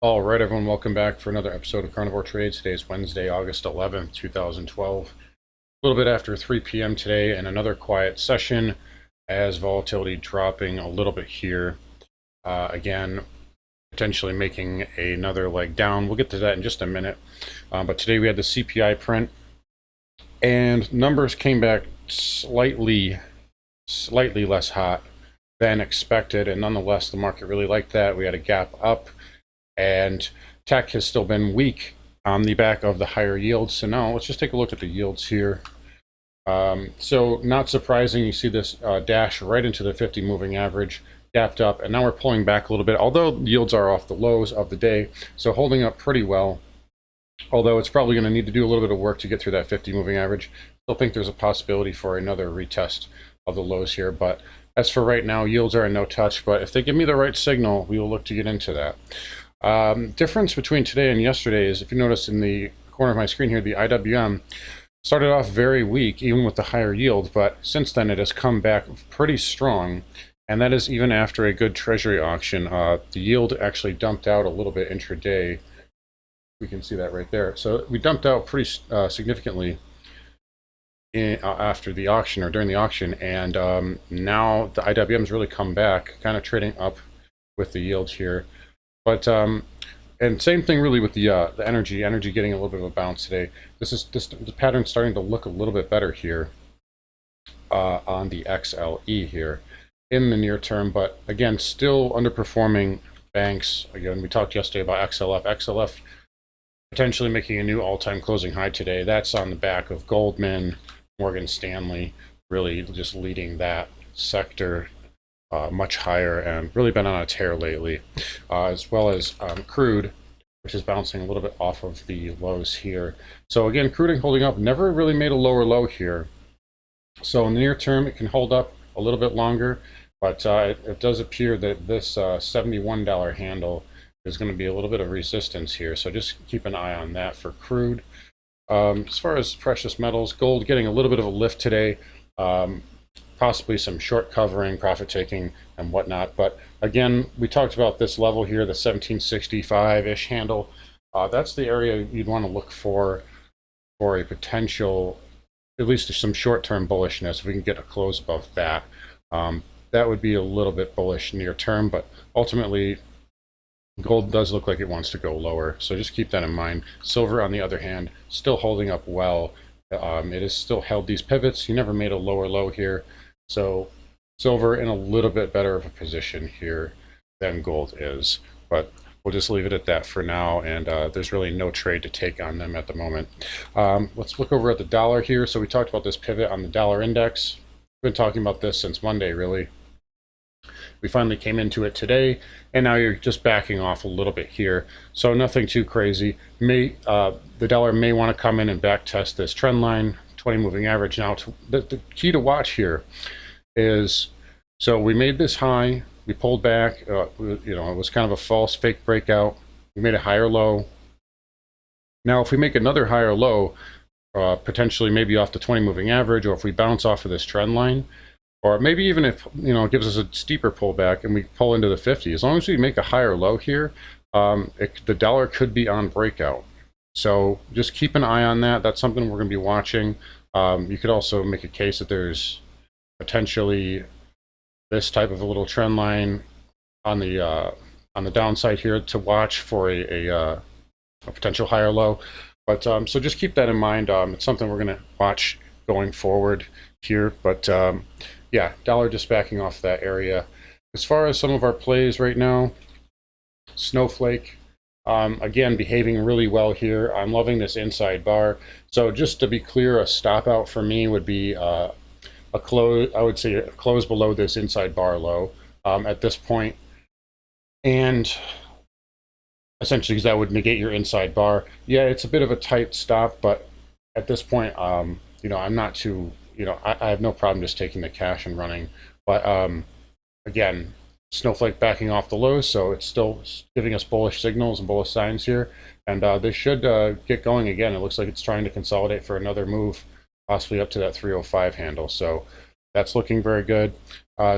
All right, everyone, welcome back for another episode of Carnivore Trades. Today is Wednesday, August 11th, 2012. A little bit after 3 p.m. today, and another quiet session as volatility dropping a little bit here. Again, potentially making another leg down. We'll get to that in just a minute. But today we had the CPI print, and numbers came back slightly less hot than expected, and nonetheless, the market really liked that. We had a gap up. And tech has still been weak on the back of the higher yields. So now let's just take a look at the yields here. So not surprising, you see this dash right into the 50 moving average, gapped up, and now we're pulling back a little bit, although yields are off the lows of the day, so holding up pretty well. Although it's probably going to need to do a little bit of work to get through that 50 moving average. Still think there's a possibility for another retest of the lows here, but as for right now, yields are in no touch, but if they give me the right signal, we will look to get into that. Difference between today and yesterday is, if you notice in the corner of my screen here, the IWM started off very weak, even with the higher yield, but since then it has come back pretty strong, and that is even after a good treasury auction. The yield actually dumped out a little bit intraday. We can see that right there. So we dumped out pretty significantly after the auction, or during the auction, and now the IWM's really come back, kind of trading up with the yields here. But and same thing really with the energy getting a little bit of a bounce today. The pattern starting to look a little bit better here on the XLE here in the near term, but again still underperforming banks. Again, we talked yesterday about XLF potentially making a new all-time closing high today. That's on the back of Goldman, Morgan Stanley, really just leading that sector much higher, and really been on a tear lately, as well as crude, which is bouncing a little bit off of the lows here. So again, crude holding up, never really made a lower low here. So in the near term, it can hold up a little bit longer, but it does appear that this $71 handle is going to be a little bit of resistance here. So just keep an eye on that for crude. As far as precious metals, gold getting a little bit of a lift today. Possibly some short covering, profit taking, and whatnot. But again, we talked about this level here, the 1765-ish handle. That's the area you'd want to look for a potential, at least some short-term bullishness. If we can get a close above that, that would be a little bit bullish near term. But ultimately, gold does look like it wants to go lower, so just keep that in mind. Silver, on the other hand, still holding up well. It has still held these pivots. You never made a lower low here. So silver in a little bit better of a position here than gold is, but we'll just leave it at that for now, and there's really no trade to take on them at the moment. Let's look over at the dollar here. So we talked about this pivot on the dollar index. We've been talking about this since Monday, really. We finally came into it today, and now you're just backing off a little bit here. So nothing too crazy. The dollar may want to come in and back test this trend line, 20 moving average. Now, the key to watch here is, so we made this high, we pulled back, it was kind of a false fake breakout. We made a higher low. Now, if we make another higher low, potentially maybe off the 20 moving average, or if we bounce off of this trend line, or maybe even if it gives us a steeper pullback and we pull into the 50, as long as we make a higher low here, the dollar could be on breakout. So just keep an eye on that. That's something we're going to be watching. You could also make a case that there's potentially this type of a little trend line on the downside here to watch for a potential higher low. But so just keep that in mind. It's something we're going to watch going forward here. But yeah, dollar just backing off that area. As far as some of our plays right now, Snowflake, again, behaving really well here. I'm loving this inside bar. So just to be clear, a stop out for me would be a close. I would say a close below this inside bar low at this point, and essentially, because that would negate your inside bar. Yeah, it's a bit of a tight stop, but at this point, I'm not too. I have no problem just taking the cash and running. But again, Snowflake backing off the lows, so it's still giving us bullish signals and bullish signs here, and they should get going again. It looks like it's trying to consolidate for another move, possibly up to that 305 handle. So that's looking very good.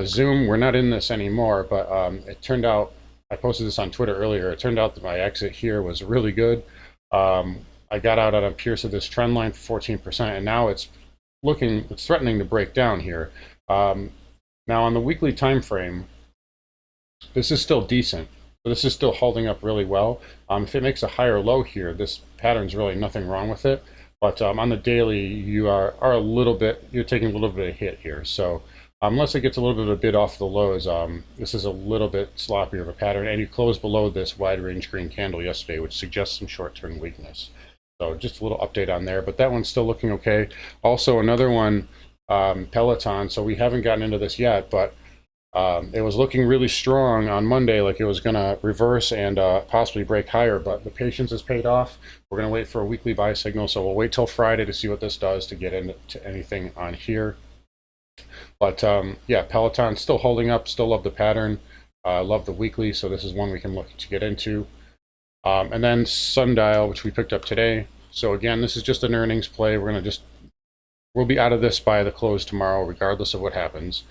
Zoom, we're not in this anymore, but it turned out I posted this on Twitter earlier. It turned out that my exit here was really good. I got out on a pierce of this trend line for 14%, and now it's threatening to break down here. Now on the weekly time frame, this is still decent. So this is still holding up really well. If it makes a higher low here, this pattern's really nothing wrong with it. But on the daily, you're taking a little bit of a hit here. So unless it gets a little bit of a bid off the lows, this is a little bit sloppier of a pattern. And you closed below this wide range green candle yesterday, which suggests some short-term weakness. So just a little update on there, but that one's still looking okay. Also another one, Peloton. So we haven't gotten into this yet, but it was looking really strong on Monday, like it was going to reverse and possibly break higher, but the patience has paid off. We're going to wait for a weekly buy signal, so we'll wait till Friday to see what this does to get into anything on here. But yeah, Peloton still holding up, still love the pattern, love the weekly, so this is one we can look to get into. And then Sundial, which we picked up today. So again, this is just an earnings play. We'll be out of this by the close tomorrow, regardless of what happens.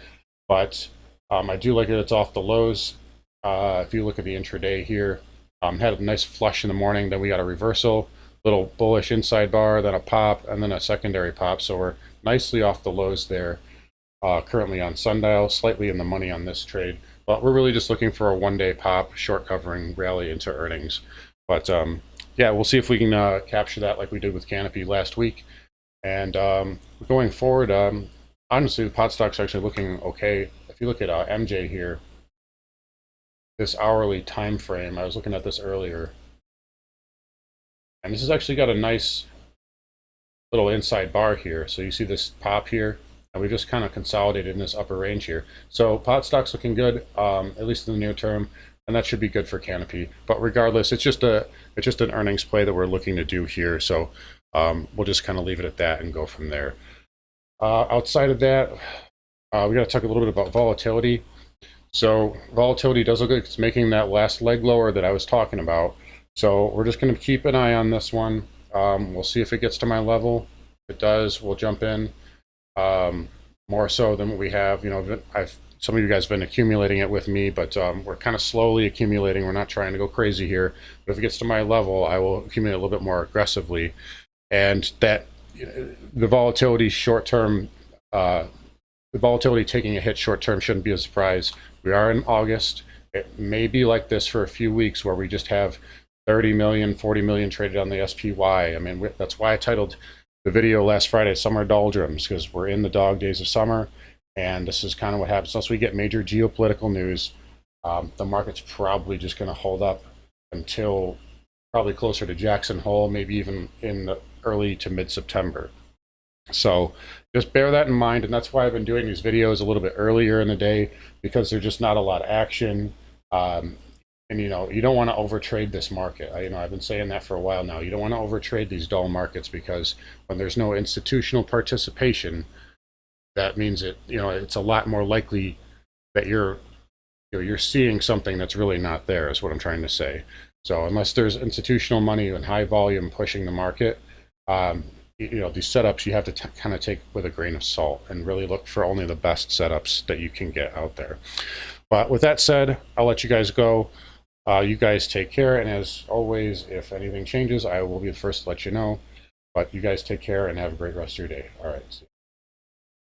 But I do like that it's off the lows. If you look at the intraday here, had a nice flush in the morning, then we got a reversal, little bullish inside bar, then a pop, and then a secondary pop. So we're nicely off the lows there. Currently on Sundial, slightly in the money on this trade. But we're really just looking for a one-day pop, short covering rally into earnings. But yeah, we'll see if we can capture that like we did with Canopy last week. And going forward, honestly, the pot stock's actually looking okay. If you look at MJ here, this hourly time frame, I was looking at this earlier, and this has actually got a nice little inside bar here. So you see this pop here, and we just kind of consolidated in this upper range here. So pot stock's looking good, at least in the near term, and that should be good for Canopy. But regardless, it's just an earnings play that we're looking to do here. So we'll just kind of leave it at that and go from there. Outside of that, we got to talk a little bit about volatility. So volatility does look like it's making that last leg lower that I was talking about. So we're just going to keep an eye on this one. We'll see if it gets to my level. If it does, we'll jump in. More so than what we have. Some of you guys have been accumulating it with me, but we're kind of slowly accumulating. We're not trying to go crazy here. But if it gets to my level, I will accumulate a little bit more aggressively. And that the volatility short-term, the volatility taking a hit short-term shouldn't be a surprise. We are in August. It may be like this for a few weeks where we just have 30 million, 40 million traded on the SPY. I mean, that's why I titled the video last Friday Summer Doldrums, because we're in the dog days of summer, and this is kind of what happens. Unless we get major geopolitical news, the market's probably just going to hold up until probably closer to Jackson Hole, maybe even in the early to mid-September. So just bear that in mind, and that's why I've been doing these videos a little bit earlier in the day, because there's just not a lot of action. And you don't want to overtrade this market. I've been saying that for a while now. You don't want to overtrade these dull markets, because when there's no institutional participation, that means it's a lot more likely that you're seeing something that's really not there, is what I'm trying to say. So unless there's institutional money and high volume pushing the market, these setups you have to kind of take with a grain of salt and really look for only the best setups that you can get out there. But with that said, I'll let you guys go. You guys take care, and as always, if anything changes, I will be the first to let you know. But you guys take care and have a great rest of your day. All right. See you.